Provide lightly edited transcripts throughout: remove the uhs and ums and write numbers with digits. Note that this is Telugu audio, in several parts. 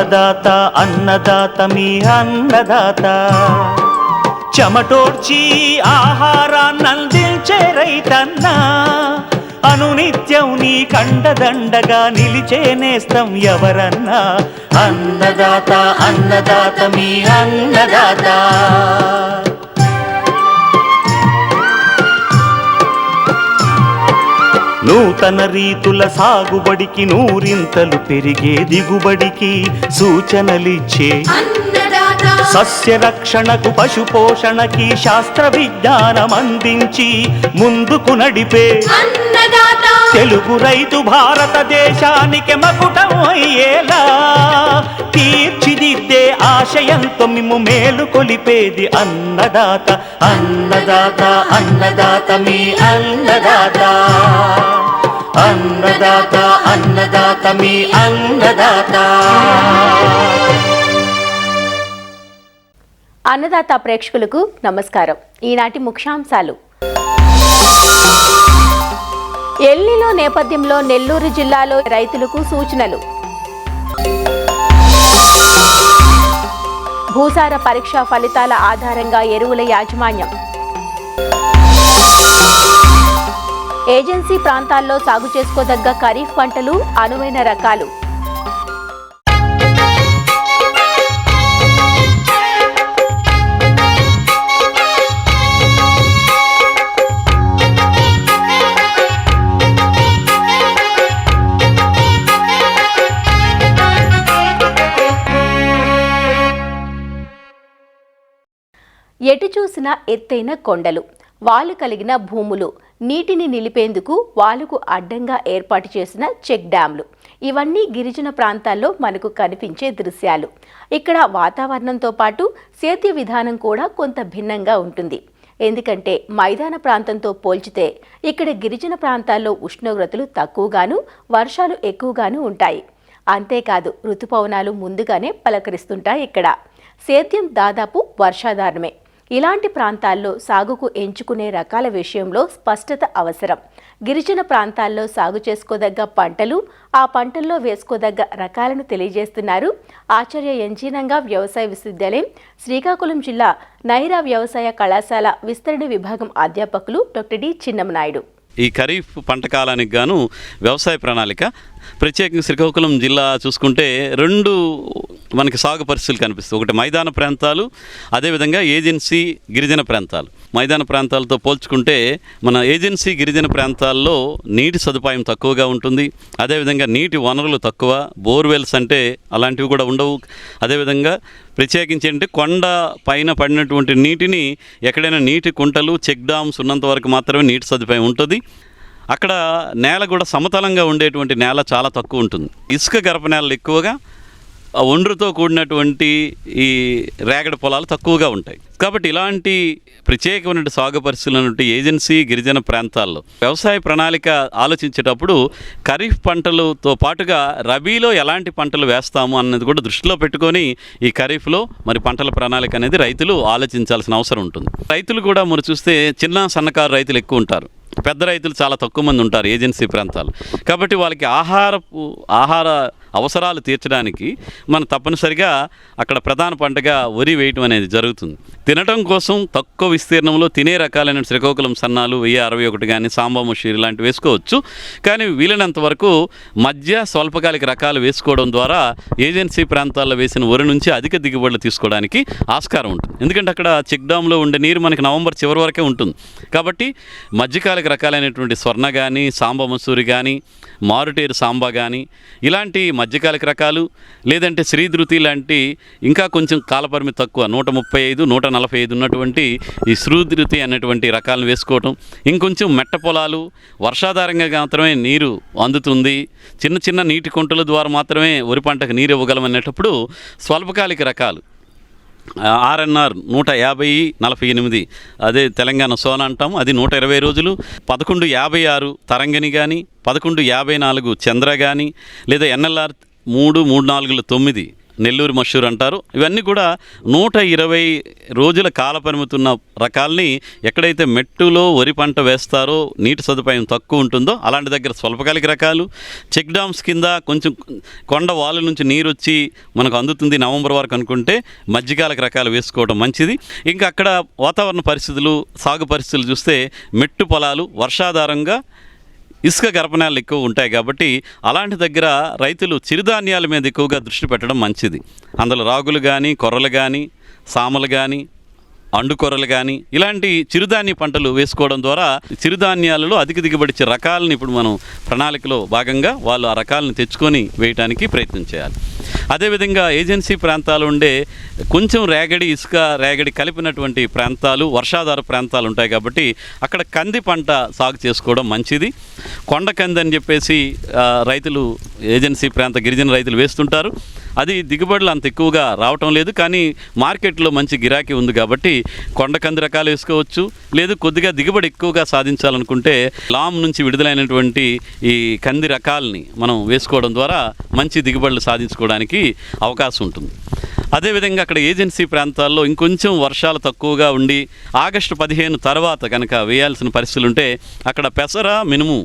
అన్నదాత అన్నదాత మీ అన్నదాత చెమటోడ్చి ఆహారాన్నందించే రైతన్న అనునిత్యం నీ కండదండగా నిలిచే నేస్తం ఎవరన్నా అన్నదాత అన్నదాత మీ అన్నదాత నూతన రీతుల సాగుబడికి నూరింతలు పెరిగే దిగుబడికి సూచనలిచ్చే సస్య రక్షణకు పశు పోషణకి శాస్త్ర విజ్ఞానం అందించి ముందుకు నడిపే తెలుగు రైతు భారతదేశానికి మకుటం అయ్యేలా తీర్చిదిద్దే ఆశయంతో మిమ్ము మేలు కొలిపేది అన్నదాత అన్నదాత అన్నదాత మీ అన్నదాత అన్నదాత అన్నదాత మీ అన్నదాత. అన్నదాత ప్రేక్షకులకు నమస్కారం. ఈనాటి ముఖ్యాంశాలు. ఎల్నినో నేపథ్యంలో నెల్లూరు జిల్లాలో రైతులకు సూచనలు. భూసార పరీక్షా ఫలితాల ఆధారంగా ఎరువుల యాజమాన్యం. ఏజెన్సీ ప్రాంతాల్లో సాగు చేసుకోదగ్గ ఖరీఫ్ పంటలు, అనువైన రకాలు. ఎటు చూసిన ఎత్తైన కొండలు, వాలు కలిగిన భూములు, నీటిని నిలిపేందుకు వాలుకు అడ్డంగా ఏర్పాటు చేసిన చెక్ డ్యాంలు, ఇవన్నీ గిరిజన ప్రాంతాల్లో మనకు కనిపించే దృశ్యాలు. ఇక్కడ వాతావరణంతో పాటు సేద్య విధానం కూడా కొంత భిన్నంగా ఉంటుంది. ఎందుకంటే మైదాన ప్రాంతంతో పోల్చితే ఇక్కడ గిరిజన ప్రాంతాల్లో ఉష్ణోగ్రతలు తక్కువగాను, వర్షాలు ఎక్కువగాను ఉంటాయి. అంతేకాదు ఋతుపవనాలు ముందుగానే పలకరిస్తుంటాయి. ఇక్కడ సేద్యం దాదాపు వర్షాధారమే. ఇలాంటి ప్రాంతాల్లో సాగుకు ఎంచుకునే రకాల విషయంలో స్పష్టత అవసరం. గిరిజన ప్రాంతాల్లో సాగు చేసుకోదగ్గ పంటలు, ఆ పంటల్లో వేసుకోదగ్గ రకాలను తెలియజేస్తున్నారు ఆచార్య ఎన్జీనంగా వ్యవసాయ విశ్వవిద్యాలయం, శ్రీకాకుళం జిల్లా నైరా వ్యవసాయ కళాశాల విస్తరణ విభాగం అధ్యాపకులు డాక్టర్ డి చిన్నమనాయుడు. ఈ ఖరీఫ్ పంట కాలానికి గాను వ్యవసాయ ప్రణాళిక ప్రత్యేకంగా శ్రీకాకుళం జిల్లా చూసుకుంటే రెండు మనకి సాగు పరిస్థితులు కనిపిస్తాయి. ఒకటి మైదాన ప్రాంతాలు, అదేవిధంగా ఏజెన్సీ గిరిజన ప్రాంతాలు. మైదాన ప్రాంతాలతో పోల్చుకుంటే మన ఏజెన్సీ గిరిజన ప్రాంతాల్లో నీటి సదుపాయం తక్కువగా ఉంటుంది. అదేవిధంగా నీటి వనరులు తక్కువ, బోర్వెల్స్ అంటే అలాంటివి కూడా ఉండవు. అదేవిధంగా ప్రత్యేకించి అంటే కొండ పైన పడినటువంటి నీటిని ఎక్కడైనా నీటి కుంటలు, చెక్ డామ్స్ ఉన్నంత వరకు మాత్రమే నీటి సదుపాయం ఉంటుంది. అక్కడ నేల కూడా సమతలంగా ఉండేటువంటి నేల చాలా తక్కువ ఉంటుంది. ఇసుక గరప నేలలు ఎక్కువగా, ఒండ్రుతో కూడినటువంటి ఈ రేగడి పొలాలు తక్కువగా ఉంటాయి. కాబట్టి ఇలాంటి ప్రత్యేకమైన సాగు పరిస్థితులు ఏజెన్సీ గిరిజన ప్రాంతాల్లో వ్యవసాయ ప్రణాళిక ఆలోచించేటప్పుడు ఖరీఫ్ పంటలతో పాటుగా రబీలో ఎలాంటి పంటలు వేస్తాము అన్నది కూడా దృష్టిలో పెట్టుకొని ఈ ఖరీఫ్లో మరి పంటల ప్రణాళిక అనేది రైతులు ఆలోచించాల్సిన అవసరం ఉంటుంది. రైతులు కూడా మరి చూస్తే చిన్న సన్నకారు రైతులు ఎక్కువ ఉంటారు, పెద్ద రైతులు చాలా తక్కువ మంది ఉంటారు ఏజెన్సీ ప్రాంతాలు. కాబట్టి వాళ్ళకి ఆహార అవసరాలు తీర్చడానికి మనం తప్పనిసరిగా అక్కడ ప్రధాన పంటగా వరి వేయటం అనేది జరుగుతుంది. తినటం కోసం తక్కువ విస్తీర్ణంలో తినే రకాలైన శ్రీకాకుళం సన్నాలు 1061 కానీ సాంబా ముషీర్ ఇలాంటివి వేసుకోవచ్చు. కానీ వీలైనంత వరకు మధ్య స్వల్పకాలిక రకాలు వేసుకోవడం ద్వారా ఏజెన్సీ ప్రాంతాల్లో వేసిన వరి నుంచి అధిక దిగుబడులు తీసుకోవడానికి ఆస్కారం ఉంటుంది. ఎందుకంటే అక్కడ చెక్ డామ్లో ఉండే నీరు మనకి నవంబర్ చివరి వరకే ఉంటుంది. కాబట్టి మధ్యకాలిక రకాలైనటువంటి స్వర్ణ కానీ, సాంబా మసూరి కానీ, మారుటేరు సాంబా కానీ ఇలాంటి మధ్యకాలిక రకాలు, లేదంటే శ్రీధృతి లాంటి ఇంకా కొంచెం కాలపరిమితి తక్కువ 135, 145 ఉన్నటువంటి ఈ శ్రీధృతి అనేటువంటి రకాలను వేసుకోవటం. ఇంకొంచెం మెట్ట పొలాలు, వర్షాధారంగా మాత్రమే నీరు అందుతుంది, చిన్న చిన్న నీటి కుంటల ద్వారా మాత్రమే వరి పంటకు నీరు ఇవ్వగలం అనేటప్పుడు స్వల్పకాలిక రకాలు ఆర్ఎన్ఆర్ 150-48 అదే తెలంగాణ సోనా అంటాం, అది 120 రోజులు. 1156 తరంగిణి కానీ, 1154 చంద్ర కానీ, లేదా ఎన్ఎల్ఆర్ 334-9 నెల్లూరు మషూర్ అంటారు. ఇవన్నీ కూడా 120 రోజుల కాల పరిమితి ఉన్న రకాలని ఎక్కడైతే మెట్టులో వరి పంట వేస్తారో నీటి సదుపాయం తక్కువ ఉంటుందో అలాంటి దగ్గర స్వల్పకాలిక రకాలు, చెక్ డ్యామ్స్ కింద కొంచెం కొండ వాలు నుంచి నీరు వచ్చి మనకు అందుతుంది నవంబర్ వరకు అనుకుంటే మధ్యకాలిక రకాలు వేసుకోవడం మంచిది. ఇంకా అక్కడ వాతావరణ పరిస్థితులు, సాగు పరిస్థితులు చూస్తే మెట్టు పొలాలు వర్షాధారంగా ఇసుక గర్భనాలు ఎక్కువ ఉంటాయి కాబట్టి అలాంటి దగ్గర రైతులు చిరుధాన్యాల మీద ఎక్కువగా దృష్టి పెట్టడం మంచిది. అందులో రాగులు కానీ, కొర్రలు కానీ, సామలు కానీ, అండుకొర్రలు కానీ ఇలాంటి చిరుధాన్య పంటలు వేసుకోవడం ద్వారా చిరుధాన్యాలలో అధిక దిగుబడిచ్చే రకాలను ఇప్పుడు మనం ప్రణాళికలో భాగంగా వాళ్ళు ఆ రకాలను తెచ్చుకొని వేయడానికి ప్రయత్నం చేయాలి. అదేవిధంగా ఏజెన్సీ ప్రాంతాలు ఉండే కొంచెం రేగడి, ఇసుక రేగడి కలిపినటువంటి ప్రాంతాలు, వర్షాధార ప్రాంతాలు ఉంటాయి కాబట్టి అక్కడ కంది పంట సాగు చేసుకోవడం మంచిది. కొండ కంది అని చెప్పేసి రైతులు, ఏజెన్సీ ప్రాంత గిరిజన రైతులు వేస్తుంటారు. అది దిగుబడులు అంత ఎక్కువగా రావటం లేదు, కానీ మార్కెట్లో మంచి గిరాకీ ఉంది కాబట్టి కొండ కంది రకాలు వేసుకోవచ్చు. లేదు కొద్దిగా దిగుబడి ఎక్కువగా సాధించాలనుకుంటే లామ్ నుంచి విడుదలైనటువంటి ఈ కంది రకాలని మనం వేసుకోవడం ద్వారా మంచి దిగుబడులు సాధించుకోవడానికి అవకాశం ఉంటుంది. అదేవిధంగా అక్కడ ఏజెన్సీ ప్రాంతాల్లో ఇంకొంచెం వర్షాలు తక్కువగా ఉండి ఆగస్టు 15 తర్వాత కనుక వేయాల్సిన పరిస్థితులు ఉంటే అక్కడ పెసర, మినుము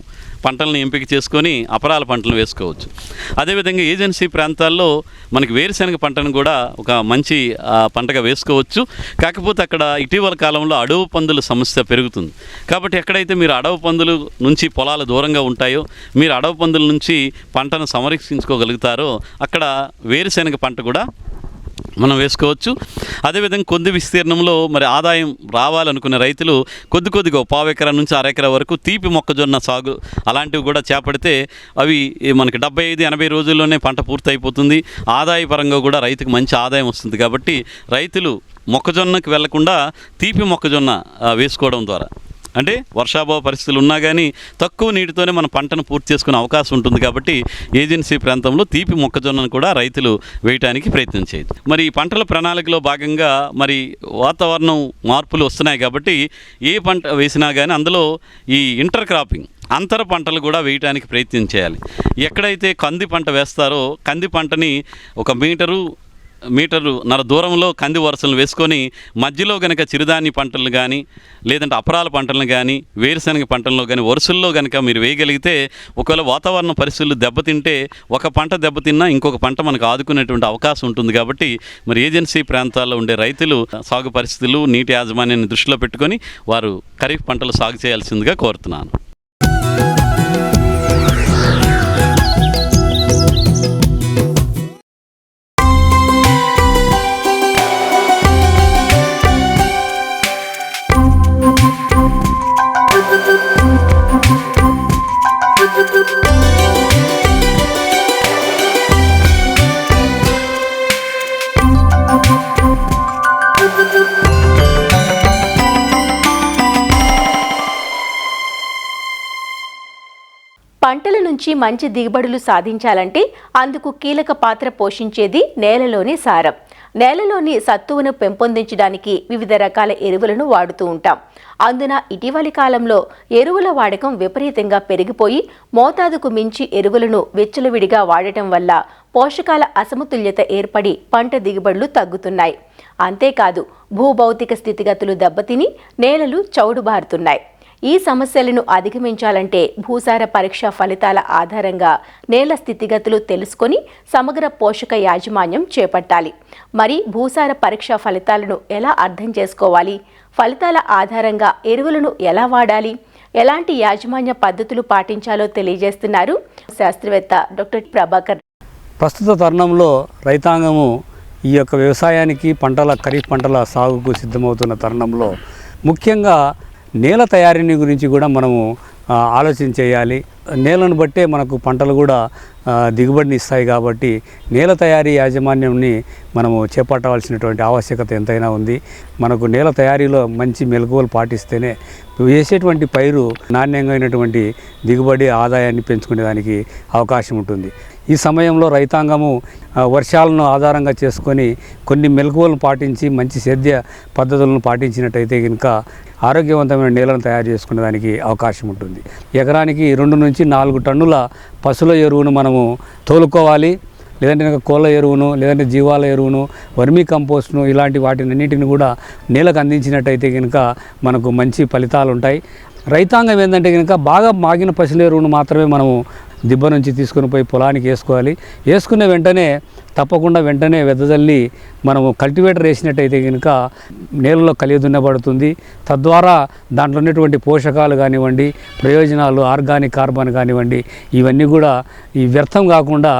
పంటలను ఎంపిక చేసుకొని అపరాల పంటలు వేసుకోవచ్చు. అదేవిధంగా ఏజెన్సీ ప్రాంతాల్లో మనకి వేరుశనగ పంటను కూడా ఒక మంచి పంటగా వేసుకోవచ్చు. కాకపోతే అక్కడ ఇటీవల కాలంలో అడవి పందుల సమస్య పెరుగుతుంది కాబట్టి ఎక్కడైతే మీరు అడవి పందుల నుంచి పొలాలు దూరంగా ఉంటాయో, మీరు అడవి పందుల నుంచి పంటను సంరక్షించుకోగలుగుతారో అక్కడ వేరుశనగ పంట కూడా మనం వేసుకోవచ్చు. అదేవిధంగా కొద్ది విస్తీర్ణంలో మరి ఆదాయం రావాలనుకునే రైతులు కొద్దిగా 1/4 ఎకరా నుంచి 1/2 ఎకరా వరకు తీపి మొక్కజొన్న సాగు అలాంటివి కూడా చేపడితే అవి మనకి 75-80 రోజుల్లోనే పంట పూర్తి అయిపోతుంది. ఆదాయపరంగా కూడా రైతుకు మంచి ఆదాయం వస్తుంది. కాబట్టి రైతులు మొక్కజొన్నకి వెళ్లకుండా తీపి మొక్కజొన్న వేసుకోవడం ద్వారా, అంటే వర్షాభావ పరిస్థితులు ఉన్నా కానీ తక్కువ నీటితోనే మన పంటను పూర్తి చేసుకునే అవకాశం ఉంటుంది. కాబట్టి ఏజెన్సీ ప్రాంతంలో తీపి మొక్కజొన్నను కూడా రైతులు వేయడానికి ప్రయత్నం చేయదు. మరి ఈ పంటల ప్రణాళికలో భాగంగా మరి వాతావరణం మార్పులు వస్తున్నాయి కాబట్టి ఏ పంట వేసినా కానీ అందులో ఈ ఇంటర్ క్రాపింగ్, అంతర పంటలు కూడా వేయడానికి ప్రయత్నం చేయాలి. ఎక్కడైతే కంది పంట వేస్తారో కంది పంటని 1 మీటరున్నర దూరంలో కంది వరుసలను వేసుకొని మధ్యలో కనుక చిరుధాన్య పంటలు కానీ లేదంటే అపరాల పంటలను కానీ వేరుశనగ పంటల్లో కానీ వరుసల్లో కనుక మీరు వేయగలిగితే ఒకవేళ వాతావరణ పరిస్థితులు దెబ్బతింటే ఒక పంట దెబ్బతిన్నా ఇంకొక పంట మనకు ఆదుకునేటువంటి అవకాశం ఉంటుంది. కాబట్టి మరి ఏజెన్సీ ప్రాంతాల్లో ఉండే రైతులు సాగు పరిస్థితులు, నీటి యాజమాన్యాన్ని దృష్టిలో పెట్టుకొని వారు ఖరీఫ్ పంటలు సాగు చేయాల్సిందిగా కోరుతున్నాను. పంటల నుంచి మంచి దిగుబడులు సాధించాలంటే అందుకు కీలక పాత్ర పోషించేది నేలలోని సారం. నేలలోని సత్తువును పెంపొందించడానికి వివిధ రకాల ఎరువులను వాడుతూ ఉంటాం. అందున ఇటీవలి కాలంలో ఎరువుల వాడకం విపరీతంగా పెరిగిపోయి మోతాదుకు మించి ఎరువులను విచ్చలవిడిగా వాడటం వల్ల పోషకాల అసమతుల్యత ఏర్పడి పంట దిగుబడులు తగ్గుతున్నాయి. అంతేకాదు భూభౌతిక స్థితిగతులు దెబ్బతిని నేలలు చౌడుబారుతున్నాయి. ఈ సమస్యలను అధిగమించాలంటే భూసార పరీక్ష ఫలితాల ఆధారంగా నేల స్థితిగతులు తెలుసుకొని సమగ్ర పోషక యాజమాన్యం చేపట్టాలి. మరి భూసార పరీక్ష ఫలితాలను ఎలా అర్థం చేసుకోవాలి? ఫలితాల ఆధారంగా ఎరువులను ఎలా వాడాలి? ఎలాంటి యాజమాన్య పద్ధతులు పాటించాలో తెలియజేస్తున్నారు శాస్త్రవేత్త డాక్టర్ ప్రభాకర్. ప్రస్తుత తరుణంలో రైతాంగము ఈ యొక్క వ్యవసాయానికి ఖరీఫ్ పంటల సాగుకు సిద్ధమవుతున్న తరుణంలో ముఖ్యంగా నేల తయారీని గురించి కూడా మనము ఆలోచన చేయాలి. నేలను బట్టే మనకు పంటలు కూడా దిగుబడిని ఇస్తాయి కాబట్టి నేల తయారీ యాజమాన్యంని మనము చేపట్టవలసినటువంటి ఆవశ్యకత ఎంతైనా ఉంది. మనకు నేల తయారీలో మంచి మెలకువలు పాటిస్తేనే వేసేటువంటి పైరు నాణ్యమైనటువంటి దిగుబడి, ఆదాయాన్ని పెంచుకునేదానికి అవకాశం ఉంటుంది. ఈ సమయంలో రైతాంగము వర్షాలను ఆధారంగా చేసుకొని కొన్ని మెలకువలను పాటించి మంచి సేద్య పద్ధతులను పాటించినట్టయితే కనుక ఆరోగ్యవంతమైన నేలను తయారు చేసుకునేదానికి అవకాశం ఉంటుంది. ఎకరానికి 2 నుంచి 4 టన్నుల పశువుల ఎరువును మనము తోలుకోవాలి. లేదంటే కనుక కోళ్ళ ఎరువును, లేదంటే జీవాల ఎరువును, వర్మీ కంపోస్ట్ను ఇలాంటి వాటినన్నిటిని కూడా నేలకు అందించినట్టయితే కనుక మనకు మంచి ఫలితాలు ఉంటాయి. రైతాంగం ఏంటంటే కనుక బాగా మాగిన పశువుల ఎరువును మాత్రమే మనము దిబ్బ నుంచి తీసుకొని పోయి పొలానికి వేసుకోవాలి. వేసుకున్న వెంటనే తప్పకుండా వెంటనే వెదజల్లి మనము కల్టివేటర్ వేసినట్టయితే కనుక నేలలో కలిగి దున్నబడుతుంది. తద్వారా దాంట్లో ఉన్నటువంటి పోషకాలు కానివ్వండి, ప్రయోజనాలు, ఆర్గానిక్ కార్బన్ కానివ్వండి, ఇవన్నీ కూడా ఈ వ్యర్థం కాకుండా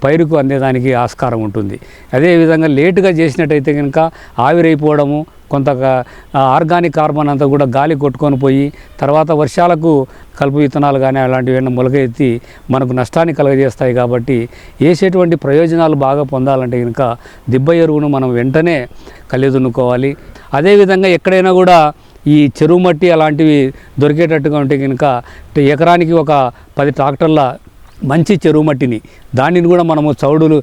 పైరుకు అందేదానికి ఆస్కారం ఉంటుంది. అదేవిధంగా లేటుగా చేసినట్టయితే కనుక ఆవిరైపోవడము, కొంత ఆర్గానిక్ కార్బన్ అంతా కూడా గాలి కొట్టుకొని పోయి తర్వాత వర్షాలకు కలుపు విత్తనాలు కానీ అలాంటివన్నీ మొలకెత్తి మనకు నష్టాన్ని కలుగజేస్తాయి. కాబట్టి వేసేటువంటి ప్రయోజనాలు బాగా పొందాలంటే కనుక దిబ్బ ఎరువును మనం వెంటనే కలిదున్నుకోవాలి. అదేవిధంగా ఎక్కడైనా కూడా ఈ చెరువు మట్టి అలాంటివి దొరికేటట్టుగా ఉంటే కనుక ఎకరానికి ఒక 10 ట్రాక్టర్ల మంచి చెరువు మట్టిని దానిని కూడా మనము చౌడులు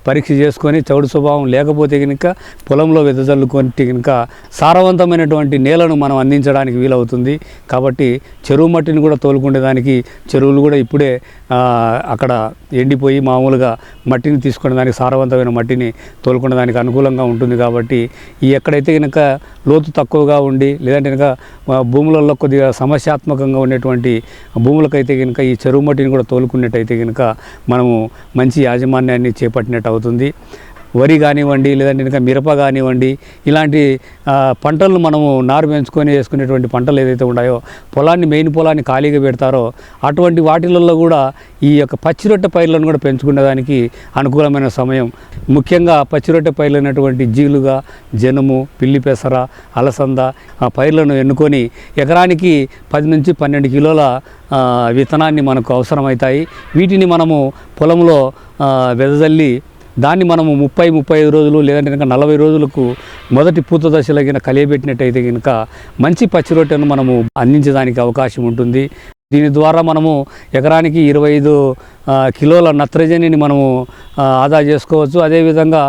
పరీక్ష చేసుకొని చౌడు స్వభావం లేకపోతే కనుక పొలంలో వెదజల్లుకుంటే కనుక సారవంతమైనటువంటి నేలను మనం అందించడానికి వీలవుతుంది. కాబట్టి చెరువు మట్టిని కూడా తోలుకునేదానికి చెరువులు కూడా ఇప్పుడే అక్కడ ఎండిపోయి మామూలుగా మట్టిని తీసుకునే దానికి సారవంతమైన మట్టిని తోలుకునే దానికి అనుకూలంగా ఉంటుంది. కాబట్టి ఈ ఎక్కడైతే కనుక లోతు తక్కువగా ఉండి లేదంటే కనుక భూములలో కొద్దిగా సమస్యాత్మకంగా ఉండేటువంటి భూములకైతే కనుక ఈ చెరువు మట్టిని కూడా తోలుకున్నట్టయితే కనుక మనము మంచి యాజమాన్యాన్ని చేపట్టినట్టు అవుతుంది. వరి కానివ్వండి, లేదంటే ఇంకా మిరప కానివ్వండి, ఇలాంటి పంటలను మనము నారు పెంచుకొని వేసుకునేటువంటి పంటలు ఏదైతే ఉన్నాయో పొలాన్ని మెయిన్ పొలాన్ని ఖాళీగా పెడతారో అటువంటి వాటిలలో కూడా ఈ యొక్క పచ్చిరొట్టె పైర్లను కూడా పెంచుకునేదానికి అనుకూలమైన సమయం. ముఖ్యంగా పచ్చిరొట్టె పైర్లైనటువంటి జీలుగా, జనుము, పిల్లి పెసర, అలసంద ఆ పైర్లను ఎన్నుకొని ఎకరానికి 10 నుంచి 12 కిలోల విత్తనాన్ని మనకు అవసరమవుతాయి. వీటిని మనము పొలంలో వెదజల్లి దాన్ని మనము 30-35 రోజులు లేదంటే కనుక 40 రోజులకు మొదటి పూత దశలో కనుక కలియబెట్టినట్టయితే కనుక మంచి పచ్చి రొట్టెను మనము అందించడానికి అవకాశం ఉంటుంది. దీని ద్వారా మనము ఎకరానికి 25 కిలోల నత్రజనిని మనము ఆదా చేసుకోవచ్చు. అదేవిధంగా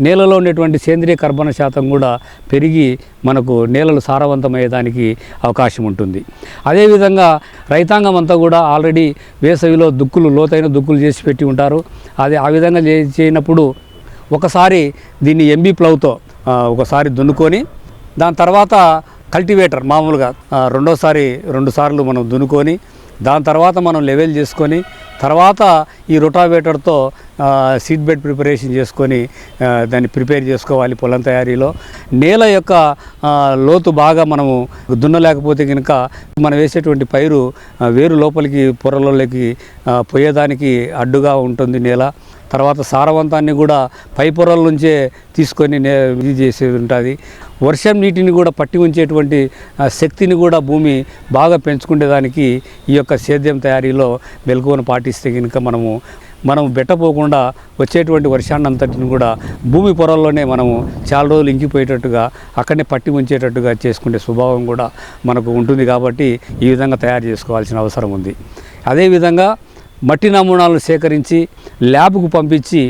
నేలలో ఉండేటువంటి సేంద్రియ కర్బన శాతం కూడా పెరిగి మనకు నేలలు సారవంతమయ్యేదానికి అవకాశం ఉంటుంది. అదేవిధంగా రైతాంగం అంతా కూడా ఆల్రెడీ వేసవిలో లోతైన దుక్కులు చేసి పెట్టి ఉంటారు. అది ఆ విధంగా చేయనప్పుడు ఒకసారి దీన్ని ఎంబీ ప్లౌతో ఒకసారి దున్నుకొని దాని తర్వాత కల్టివేటర్ మామూలుగా 2 సార్లు మనం దున్నుకొని దాని తర్వాత మనం లెవెల్ చేసుకొని తర్వాత ఈ రొటావేటర్తో సీడ్ బెడ్ ప్రిపరేషన్ చేసుకొని దాన్ని ప్రిపేర్ చేసుకోవాలి. పొలం తయారీలో నేల యొక్క లోతు బాగా మనము దున్నలేకపోతే కనుక మనం వేసేటువంటి పైరు వేరు లోపలికి పొరలోకి పోయేదానికి అడ్డుగా ఉంటుంది నేల. తర్వాత సారవంతాన్ని కూడా పై పొరల నుంచే తీసుకొని ఇది చేసేది ఉంటుంది. వర్షం నీటిని కూడా పట్టి ఉంచేటువంటి శక్తిని కూడా భూమి బాగా పెంచుకునేదానికి ఈ యొక్క సేద్యం తయారీలో మెలకువను పాటిస్తే కనుక మనం బెట్టపోకుండా వచ్చేటువంటి వర్షాన్ని అంతటిని కూడా భూమి పొరల్లోనే మనము చాలా రోజులు ఇంకిపోయేటట్టుగా అక్కడనే పట్టి ఉంచేటట్టుగా చేసుకునే స్వభావం కూడా మనకు ఉంటుంది. కాబట్టి ఈ విధంగా తయారు చేసుకోవాల్సిన అవసరం ఉంది. అదేవిధంగా మట్టి నమూనాలను సేకరించి ల్యాబ్కు పంపించి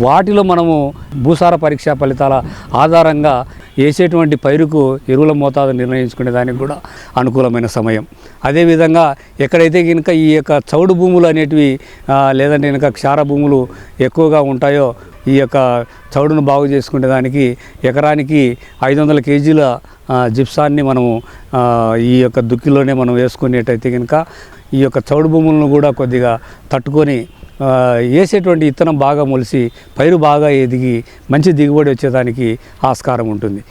వాటిలో మనము భూసార పరీక్షా ఫలితాల ఆధారంగా వేసేటువంటి పైరుకు ఎరువుల మోతాదు నిర్ణయించుకునే దానికి కూడా అనుకూలమైన సమయం. అదేవిధంగా ఎక్కడైతే కనుక ఈ యొక్క చౌడు భూములు అనేటివి లేదంటే కనుక క్షార భూములు ఎక్కువగా ఉంటాయో ఈ యొక్క చౌడును బాగు చేసుకునే దానికి ఎకరానికి 500 కేజీల జిప్సాన్ని మనము ఈ యొక్క దుక్కిలోనే మనం వేసుకునేటైతే కనుక ఈ యొక్క చౌడు భూములను కూడా కొద్దిగా తట్టుకొని వేసేటువంటి విత్తనం బాగా మొలిసి పైరు బాగా ఎదిగి మంచి దిగుబడి వచ్చేదానికి ఆస్కారం ఉంటుంది.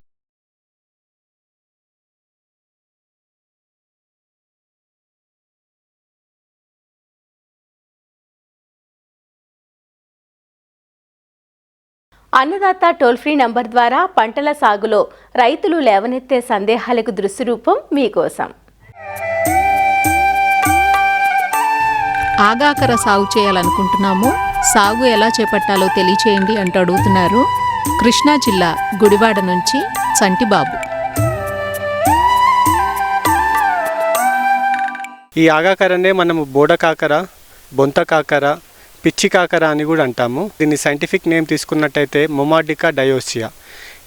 అన్నదాత టోల్ ఫ్రీ నంబర్ ద్వారా పంటల సాగులో రైతులు లేవనెత్తే సందేహాలకు దృశ్య రూపం మీకోసం. ఆగాకర సాగు చేయాలనుకుంటున్నాము, సాగు ఎలా చేపట్టాలో తెలియచేయండి అంటూ అడుగుతున్నారు కృష్ణా జిల్లా గుడివాడ నుంచి సంటిబాబు. ఈ ఆగాకరనే మనము బోడకాకర, బొంతకాకర, పిచ్చి కాకర అని కూడా అంటాము. దీన్ని సైంటిఫిక్ నేమ్ తీసుకున్నట్టయితే మొమాడికా డయోసియా.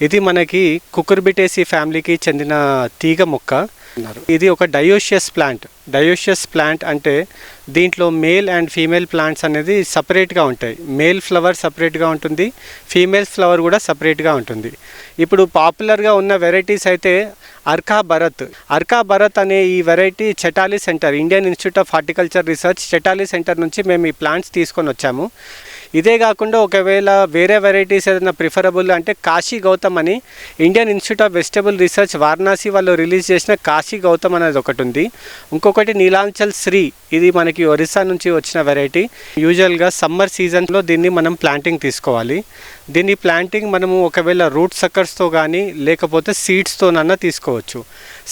ఇది మనకి కుకుర్బిటేసి ఫ్యామిలీకి చెందిన తీగ మొక్క. ఇది ఒక డయోషియస్ ప్లాంట్ అంటే దీంట్లో మేల్ అండ్ ఫీమేల్ ప్లాంట్స్ అనేది సపరేట్గా ఉంటాయి. మేల్ ఫ్లవర్ సపరేట్గా ఉంటుంది, ఫీమేల్ ఫ్లవర్ కూడా సపరేట్గా ఉంటుంది. ఇప్పుడు పాపులర్గా ఉన్న వెరైటీస్ అయితే అర్కా భరత్ అనే ఈ variety Chettalli centre, Indian institute of horticulture research Chettalli centre నుంచి మేము ఈ ప్లాంట్స్ తీసుకొని వచ్చాము. ఇదే కాకుండా ఒకవేళ వేరే వెరైటీస్ ఏదైనా ప్రిఫరబుల్ అంటే కాశీ గౌతమ్ అని Indian institute of vegetable research Varanasi వాళ్ళు రిలీజ్ చేసిన కాశీ గౌతమ్ అనేది ఒకటి ఉంది. ఇంకొకటి నీలాంచల్ శ్రీ, ఇది మనకి ఒరిస్సా నుంచి వచ్చిన వెరైటీ. యూజువల్గా సమ్మర్ సీజన్లో దీన్ని మనం ప్లాంటింగ్ తీసుకోవాలి. దీన్ని ప్లాంటింగ్ మనము ఒకవేళ రూట్ సక్కర్స్తో కానీ లేకపోతే సీడ్స్తోనన్నా తీసుకోవచ్చు.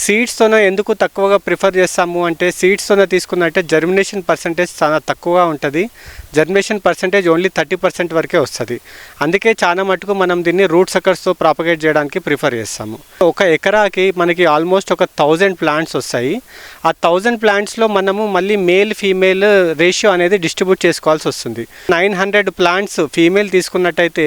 సీడ్స్తోన ఎందుకు తక్కువగా ప్రిఫర్ చేస్తాము అంటే సీడ్స్తోన తీసుకున్నట్టే జర్మినేషన్ పర్సంటేజ్ చాలా తక్కువగా ఉంటుంది. జర్మినేషన్ పర్సంటేజ్ ఓన్లీ 30% వరకే వస్తుంది. అందుకే చాలా మటుకు మనం దీన్ని రూట్ సక్కర్స్తో ప్రాపగేట్ చేయడానికి ప్రిఫర్ చేస్తాము. ఒక ఎకరాకి మనకి ఆల్మోస్ట్ ఒక 1000 ప్లాంట్స్ వస్తాయి. ఆ 1000 ప్లాంట్స్లో మనము మళ్ళీ మేల్ ఫీమేల్ రేషియో అనేది డిస్ట్రిబ్యూట్ చేసుకోవాల్సి వస్తుంది. 900 ప్లాంట్స్ ఫీమేల్ తీసుకున్నట్టయితే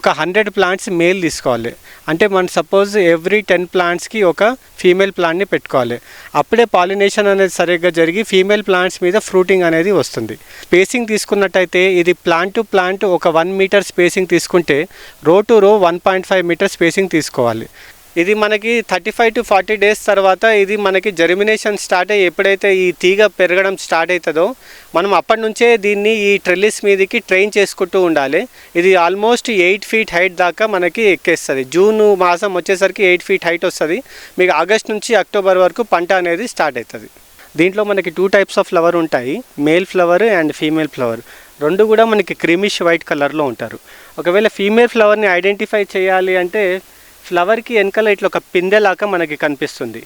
ఒక 100 ప్లాంట్స్ మేల్ తీసుకోవాలి. అంటే మనం సపోజ్ ఎవ్రీ 10 ప్లాంట్స్కి ఒక ఫీమేల్ ప్లాంట్ని పెట్టుకోవాలి. అప్పుడే పాలినేషన్ అనేది సరిగ్గా జరిగి ఫీమేల్ ప్లాంట్స్ మీద ఫ్రూటింగ్ అనేది వస్తుంది. స్పేసింగ్ తీసుకున్నట్టయితే ఇది ప్లాంట్ టు ప్లాంట్ ఒక 1 మీటర్ స్పేసింగ్ తీసుకుంటే రో టు రో 1.5 మీటర్ స్పేసింగ్ తీసుకోవాలి. ఇది మనకి 35 to 40 డేస్ తర్వాత ఇది మనకి జర్మినేషన్ స్టార్ట్ అయ్యి ఎప్పుడైతే ఈ తీగ పెరగడం స్టార్ట్ అవుతుందో మనం అప్పటి నుంచే దీన్ని ఈ ట్రెల్లిస్ మీదకి ట్రైన్ చేసుకుంటూ ఉండాలి. ఇది ఆల్మోస్ట్ 8 feet హైట్ దాకా మనకి ఎక్కేస్తుంది. జూన్ మాసం వచ్చేసరికి 8 feet హైట్ వస్తుంది. మీకు ఆగస్ట్ నుంచి అక్టోబర్ వరకు పంట అనేది స్టార్ట్ అవుతుంది. దీంట్లో మనకి 2 types ఆఫ్ ఫ్లవర్ ఉంటాయి, male flower and female flower. రెండు కూడా మనకి క్రీమిష్ వైట్ కలర్లో ఉంటారు. ఒకవేళ ఫీమేల్ ఫ్లవర్ని ఐడెంటిఫై చేయాలి అంటే ఫ్లవర్కి వెనకాల ఇట్లా ఒక పిందెలాగా మనకి కనిపిస్తుంది.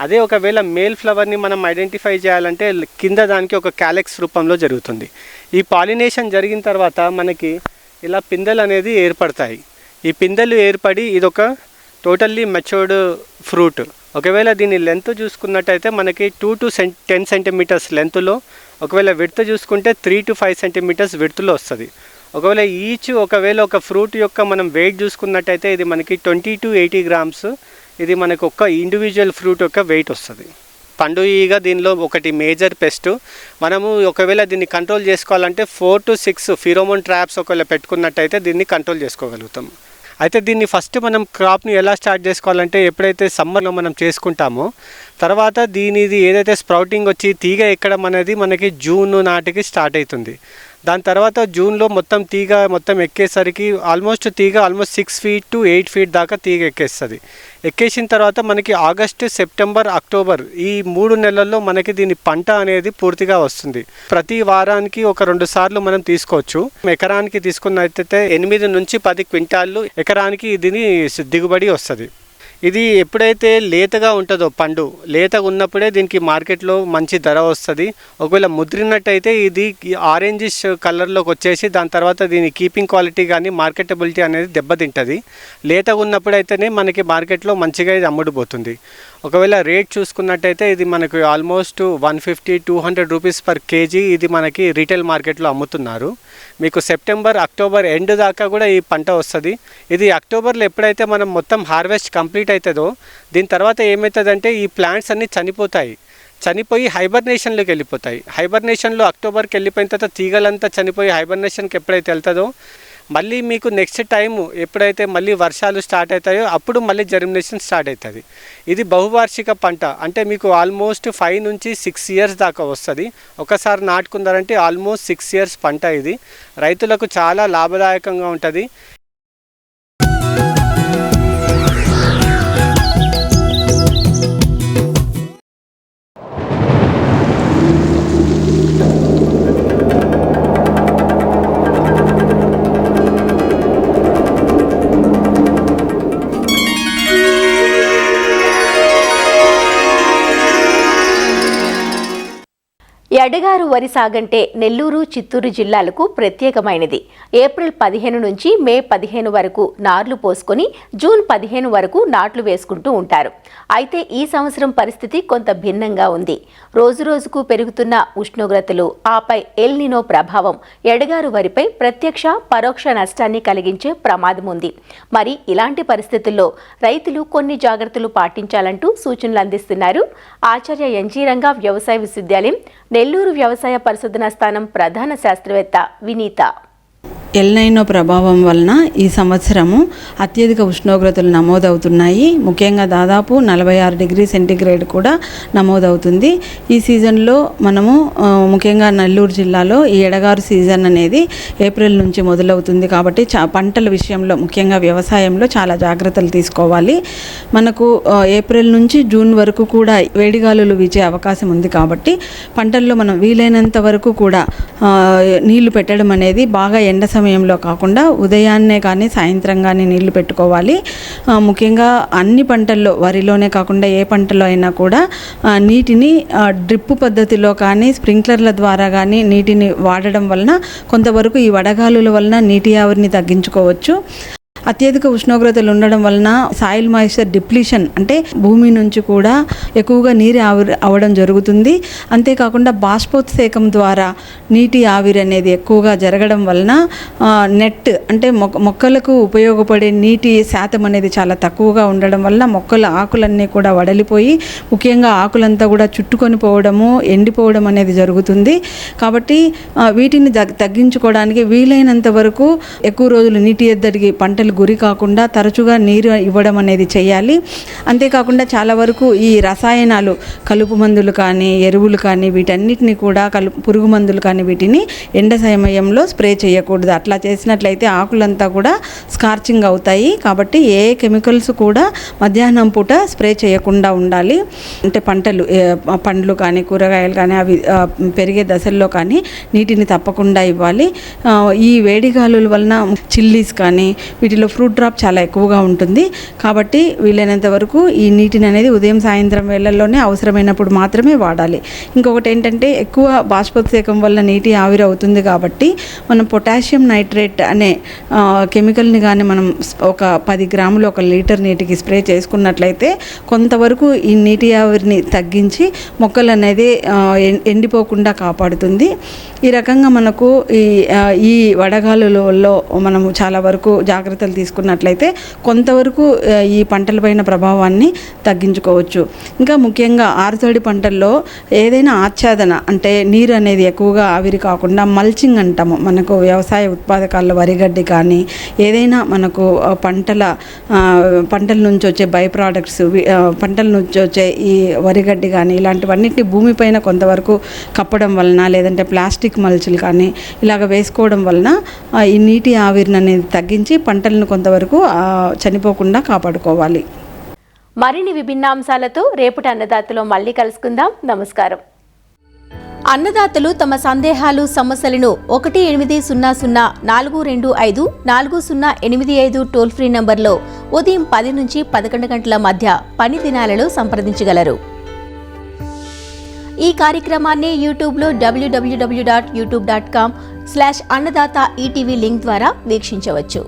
అదే ఒకవేళ మేల్ ఫ్లవర్ని మనం ఐడెంటిఫై చేయాలంటే కింద దానికి ఒక క్యాలెక్స్ రూపంలో జరుగుతుంది. ఈ పాలినేషన్ జరిగిన తర్వాత మనకి ఇలా పిందెలు అనేది ఏర్పడతాయి. ఈ పిందెలు ఏర్పడి ఇదొక టోటల్లీ మెచ్యూర్డ్ ఫ్రూట్. ఒకవేళ దీని లెంత్ చూసుకున్నట్టయితే మనకి 2 to 10 centimeters లెంత్లో, ఒకవేళ విడ్త్ చూసుకుంటే 3 to 5 centimeters విడ్త్లో వస్తుంది. ఒకవేళ ఒకవేళ ఒక ఫ్రూట్ యొక్క మనం వెయిట్ చూసుకున్నట్టయితే ఇది మనకి 20 to 80 grams. ఇది మనకు ఒక ఇండివిజువల్ ఫ్రూట్ యొక్క వెయిట్ వస్తుంది. పండు ఈగ దీనిలో ఒకటి మేజర్ పెస్ట్. మనము ఒకవేళ దీన్ని కంట్రోల్ చేసుకోవాలంటే 4 to 6 ఫిరోమోన్ ట్రాప్స్ ఒకవేళ పెట్టుకున్నట్టయితే దీన్ని కంట్రోల్ చేసుకోగలుగుతాం. అయితే దీన్ని ఫస్ట్ మనం క్రాప్ని ఎలా స్టార్ట్ చేసుకోవాలంటే ఎప్పుడైతే సమ్మర్లో మనం చేసుకుంటామో తర్వాత దీనిది ఏదైతే స్ప్రౌటింగ్ వచ్చి తీగ ఎక్కడం అనేది మనకి జూన్ నాటికి స్టార్ట్ అవుతుంది. దాని తర్వాత జూన్లో మొత్తం తీగ మొత్తం ఎక్కేసరికి ఆల్మోస్ట్ 6 feet to 8 feet దాకా తీగ ఎక్కేస్తుంది. ఎక్కేసిన తర్వాత మనకి ఆగస్ట్, సెప్టెంబర్, అక్టోబర్ ఈ 3 నెలల్లో మనకి దీని పంట అనేది పూర్తిగా వస్తుంది. ప్రతి వారానికి ఒక 2 సార్లు మనం తీసుకోవచ్చు. ఎకరానికి తీసుకున్నట్టయితే 8 నుంచి 10 క్వింటాళ్ళు ఎకరానికి దీని దిగుబడి వస్తుంది. ఇది ఎప్పుడైతే లేతగా ఉంటుందో పండు, లేతగా ఉన్నప్పుడే దీనికి మార్కెట్లో మంచి ధర వస్తుంది. ఒకవేళ ముద్రినట్టయితే ఇది ఆరెంజిష్ కలర్లోకి వచ్చేసి దాని తర్వాత దీని కీపింగ్ క్వాలిటీ కానీ మార్కెటబిలిటీ అనేది దెబ్బతింటుంది. లేతగా ఉన్నప్పుడైతేనే మనకి మార్కెట్లో మంచిగా ఇది అమ్ముడుపోతుంది. ఒకవేళ రేట్ చూసుకున్నట్టయితే ఇది మనకు ఆల్మోస్ట్ 150-200 రూపీస్ పర్ కేజీ ఇది మనకి రీటైల్ మార్కెట్లో అమ్ముతున్నారు. మీకు సెప్టెంబర్, అక్టోబర్ ఎండ్ దాకా కూడా ఈ పంట వస్తుంది. ఇది అక్టోబర్లో ఎప్పుడైతే మనం మొత్తం హార్వెస్ట్ కంప్లీట్ అవుతుందో దీని తర్వాత ఏమవుతుందంటే ఈ ప్లాంట్స్ అన్నీ చనిపోయి హైబర్నేషన్లోకి వెళ్ళిపోతాయి. హైబర్నేషన్లో అక్టోబర్కి వెళ్ళిపోయిన తర్వాత తీగలంతా చనిపోయి హైబర్నేషన్కి ఎప్పుడైతే వెళ్తుందో మళ్ళీ మీకు నెక్స్ట్ టైం ఎప్పుడైతే మళ్ళీ వర్షాలు స్టార్ట్ అవుతాయో అప్పుడు మళ్ళీ జర్మినేషన్ స్టార్ట్ అవుతుంది. ఇది బహువార్షిక పంట అంటే మీకు ఆల్మోస్ట్ 5 నుంచి 6 years దాకా వస్తుంది. ఒకసారి నాటుకున్నారంటే ఆల్మోస్ట్ 6 years పంట. ఇది రైతులకు చాలా లాభదాయకంగా ఉంటుంది. ఎడగారు వరి సాగంటే నెల్లూరు, చిత్తూరు జిల్లాలకు ప్రత్యేకమైనది. ఏప్రిల్ 15 నుంచి మే 15 వరకు నార్లు పోసుకొని జూన్ 15 వరకు నాట్లు వేసుకుంటూ ఉంటారు. అయితే ఈ సంవత్సరం పరిస్థితి కొంత భిన్నంగా ఉంది. రోజురోజుకు పెరుగుతున్న ఉష్ణోగ్రతలు, ఆపై ఎల్ నినో ప్రభావం ఎడగారు వరిపై ప్రత్యక్ష, పరోక్ష నష్టాన్ని కలిగించే ప్రమాదం ఉంది. మరి ఇలాంటి పరిస్థితుల్లో రైతులు కొన్ని జాగ్రత్తలు పాటించాలంటూ సూచనలు అందిస్తున్నారు ఆచార్య ఎన్జీ రంగా వ్యవసాయ విశ్వవిద్యాలయం నెల్లూరు వ్యవసాయ పరిశోధనా స్థానం ప్రధాన శాస్త్రవేత్త వినీత. ఎల్ నైనో ప్రభావం వలన ఈ సంవత్సరము అత్యధిక ఉష్ణోగ్రతలు నమోదవుతున్నాయి. ముఖ్యంగా దాదాపు 46 డిగ్రీ సెంటీగ్రేడ్ కూడా నమోదవుతుంది. ఈ సీజన్లో మనము ముఖ్యంగా నెల్లూరు జిల్లాలో ఈ ఎడగారు సీజన్ అనేది ఏప్రిల్ నుంచి మొదలవుతుంది. కాబట్టి పంటల విషయంలో ముఖ్యంగా వ్యవసాయంలో చాలా జాగ్రత్తలు తీసుకోవాలి. మనకు ఏప్రిల్ నుంచి జూన్ వరకు కూడా వేడిగాలులు వీచే అవకాశం ఉంది. కాబట్టి పంటల్లో మనం వీలైనంత వరకు కూడా నీళ్లు పెట్టడం అనేది బాగా ఎండ సమయంలో కాకుండా ఉదయాన్నే కానీ సాయంత్రం కానీ నీళ్లు పెట్టుకోవాలి. ముఖ్యంగా అన్ని పంటల్లో, వరిలోనే కాకుండా ఏ పంటలో అయినా కూడా నీటిని డ్రిప్ పద్ధతిలో కానీ స్ప్రింక్లర్ల ద్వారా కానీ నీటిని వాడడం వలన కొంతవరకు ఈ వడగాలుల వలన నీటి ఆవిరిని తగ్గించుకోవచ్చు. అత్యధిక ఉష్ణోగ్రతలు ఉండడం వలన సాయిల్ మాయిశ్చర్ డిప్లీషన్, అంటే భూమి నుంచి కూడా ఎక్కువగా నీరు ఆవిరి అవ్వడం జరుగుతుంది. అంతేకాకుండా బాష్పోత్సేకం ద్వారా నీటి ఆవిరి అనేది ఎక్కువగా జరగడం వలన నెట్, అంటే మొక్కలకు ఉపయోగపడే నీటి శాతం అనేది చాలా తక్కువగా ఉండడం వలన మొక్కల ఆకులన్నీ కూడా వడలిపోయి ముఖ్యంగా ఆకులంతా కూడా చుట్టుకొని పోవడము, ఎండిపోవడం అనేది జరుగుతుంది. కాబట్టి వీటిని తగ్గించుకోవడానికి వీలైనంత వరకు ఎక్కువ రోజులు నీటి ఎద్దడికి పంటలు గురి కాకుండా తరచుగా నీరు ఇవ్వడం అనేది చేయాలి. అంతేకాకుండా చాలా వరకు ఈ రసాయనాలు, కలుపు మందులు కానీ ఎరువులు కానీ వీటన్నిటిని కూడా పురుగు మందులు కానీ వీటిని ఎండ సమయంలో స్ప్రే చేయకూడదు. అట్లా చేసినట్లయితే ఆకులంతా కూడా స్కార్చింగ్ అవుతాయి. కాబట్టి ఏ కెమికల్స్ కూడా మధ్యాహ్నం పూట స్ప్రే చేయకుండా ఉండాలి. అంటే పండ్లు కానీ కూరగాయలు కానీ అవి పెరిగే దశల్లో కానీ నీటిని తప్పకుండా ఇవ్వాలి. ఈ వేడిగాలుల వలన చిల్లీస్ కానీ వీటిలో ఫ్రూట్ డ్రాప్ చాలా ఎక్కువగా ఉంటుంది. కాబట్టి వీలైనంత వరకు ఈ నీటిని అనేది ఉదయం సాయంత్రం వేళల్లోనే అవసరమైనప్పుడు మాత్రమే వాడాలి. ఇంకొకటి ఏంటంటే ఎక్కువ బాష్పోత్సేకం వల్ల నీటి ఆవిరి అవుతుంది. కాబట్టి మనం పొటాషియం నైట్రేట్ అనే కెమికల్ని కానీ మనం ఒక 10 గ్రాములు 1 లీటర్ నీటికి స్ప్రే చేసుకున్నట్లయితే కొంతవరకు ఈ నీటి ఆవిరిని తగ్గించి మొక్కలు అనేది ఎండిపోకుండా కాపాడుతుంది. ఈ రకంగా మనకు ఈ వడగాలులలో మనము చాలా వరకు జాగ్రత్తలు తీసుకున్నట్లయితే కొంతవరకు ఈ పంటలపైన ప్రభావాన్ని తగ్గించుకోవచ్చు. ఇంకా ముఖ్యంగా ఆరుతడి పంటల్లో ఏదైనా ఆచ్ఛాదన, అంటే నీరు అనేది ఎక్కువగా ఆవిరి కాకుండా మల్చింగ్ అంటాము. మనకు వ్యవసాయ ఉత్పాదకాల్లో వరిగడ్డి కానీ ఏదైనా మనకు పంటల నుంచి వచ్చే బై ప్రోడక్ట్స్, పంటల నుంచి వచ్చే ఈ వరిగడ్డి కానీ ఇలాంటివన్నిటిని భూమిపైన కొంతవరకు కప్పడం వలన, లేదంటే ప్లాస్టిక్ మల్చులు కానీ ఇలాగ వేసుకోవడం వలన ఈ నీటి ఆవిరిని అనేది తగ్గించి పంటలను కొంతవరకు చనిపోకుండా కాపాడుకోవాలి. మరిన్ని విభిన్న అంశాలతో రేపటి అన్నదాతలో మళ్ళీ కలుసుకుందాం. నమస్కారం. అన్నదాతలు తమ సందేహాలు, సమస్యలను 1800-425-4085 టోల్ ఫ్రీ నంబర్లో ఉదయం 10 నుంచి 11 గంటల మధ్య పని దినాలలో సంప్రదించగలరు. ఈ కార్యక్రమాన్ని యూట్యూబ్లో www.youtube.com/అన్నదాత ఈటీవీ లింక్ ద్వారా వీక్షించవచ్చు.